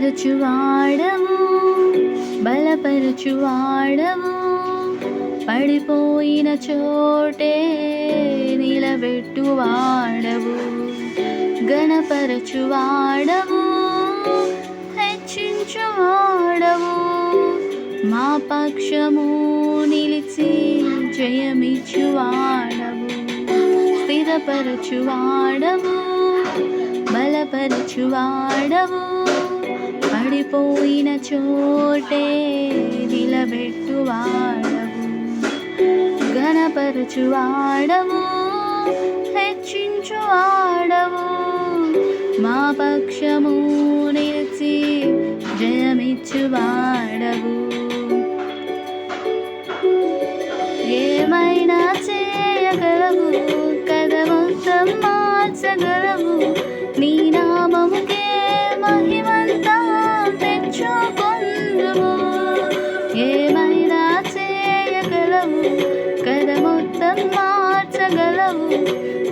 స్థిరపరచువాడవు, బలపరచువాడవు, పడిపోయిన చోటే నిలబెట్టువాడవు, గణపరచువాడవు, హెచ్చించువాడవు, మా పక్షము నిలిచి జయమిచ్చువాడవు, స్థిరపరచువాడవు, బలపరచువాడవు, పడిపోయిన చోటే నిలబెట్టువాడవు, ఘనపరచువాడవు, హెచ్చించువాడవు, మా పక్షము నిలిచి జయమిచ్చువాడవు. ఏమైనా చేయగలవు, కథ మొత్తం మార్చగలవు, నీ నామముకే మహిమంతా తెచ్చుకొందుము. ఏమైనా చేయగలవు, కథ మొత్తం మార్చగలవు,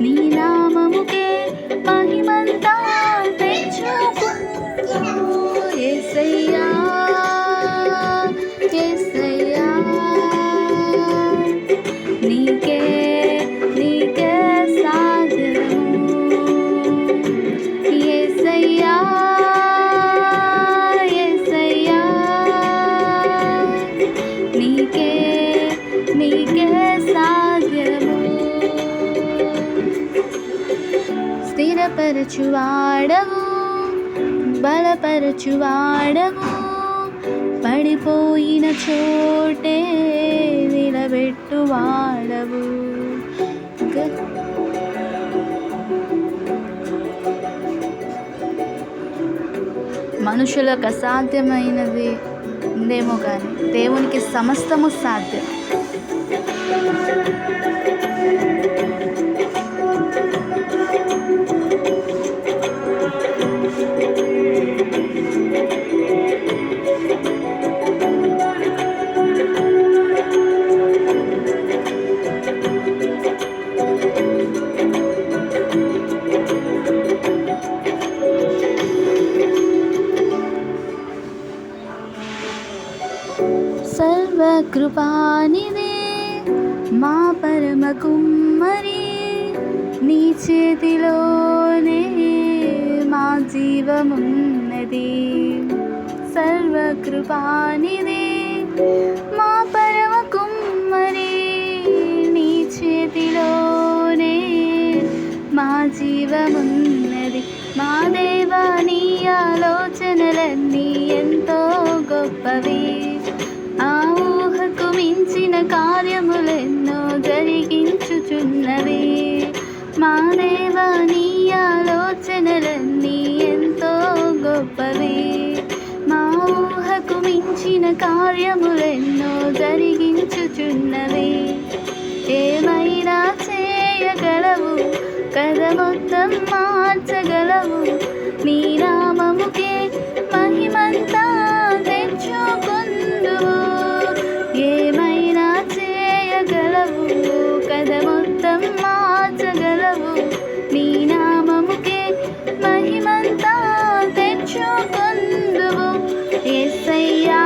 నీ నామముకే మహిమంతా తెచ్చుకొందుము. యేసయ్యా, యేసయ్యా, నీకే నీకే సాధ్యము. యేసయ్యా, యేసయ్యా, నీకే నీకే సాధ్యము. స్థిరపరచువాడవు, బలపరచువాడవు, పడిపోయిన చోటే నిలబెట్టువాడవు. మనుషులకు అసాధ్యమైనది ఉందేమో కానీ దేవునికి సమస్తము సాధ్యం. సర్వకృపానిదే మా పరమ కుమ్మరి, నీ చేతిలోనే మా జీవమున్నది. సర్వకృపానిదే మా పరమ కుమ్మరి, నీ చేతిలోనే మా జీవమున్నది. మా దేవా, నీ ఆలోచనలన్నీ ఎంతో గొప్పవి, ఆ ఊహకు మించిన కార్యములెన్నో జరిగించుచున్నవి. మా దేవా, నీ ఆలోచనలన్నీ ఎంతో గొప్పవి, మా ఊహకు మించిన కార్యములెన్నో జరిగించుచున్నవి. ఏమైనా చేయగలవు, కథ మొత్తం మార్చగలవు, నీ నామముకే మహిమంతా తెచ్చుకొందువు. ఏమైనా చేయగలవు, కథ మొత్తం మార్చగలవు, నీ నామముకే మహిమంతా తెచ్చుకొందువు. యేసయ్యా,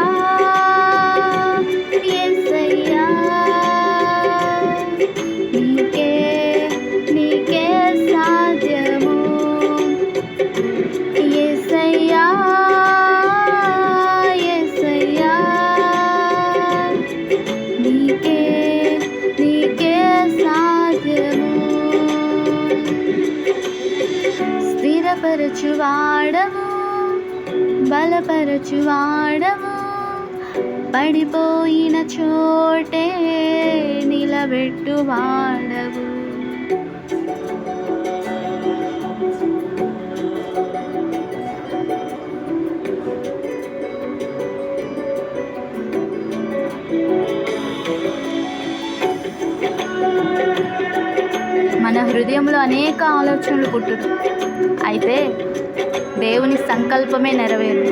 యేసయ్యా, నీకే నీకే సాధ్యము. యేసయ్యా, యేసయ్యా, నీకే నీకే సాధ్యము. స్థిరపరచువాడవు, బలపరచువాడవు, పడిపోయిన చోటే నిలబెట్టువాడవు. మన హృదయంలో అనేక ఆలోచనలు పుట్టును, అయితే దేవుని సంకల్పమే నెరవేరు.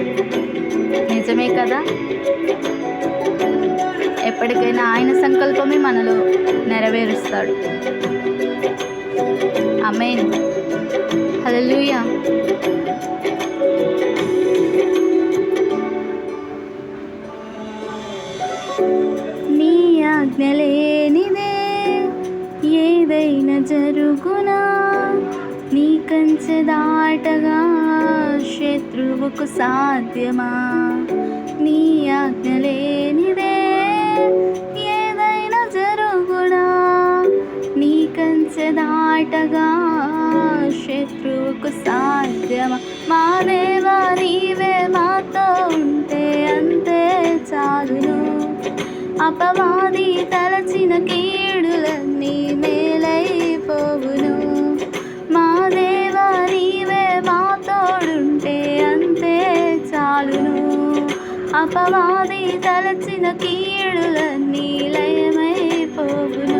నిజమే కదా? ఎప్పటికైనా ఆయన సంకల్పమే మనలో నెరవేరుస్తాడు. ఆమేన్. హల్లెలూయా. జరుగునా? నీ కంచె దాటగా శత్రువుకు సాధ్యమా? నీ ఆజ్ఞ లేనిదే ఏదైనా జరుగునా? నీ కంచె దాటగా శత్రువుకు సాధ్యమా? మా దేవా నీవే మాతో ఉంటే అంతే చాలును. అపవాది తలచిన కీడులన్నీ మేలైపోవును. మా దేవా నీవే మాతోడుంటే అంతే చాలును. అపవాది తలచిన కీడులన్నీ లయమైపోవును.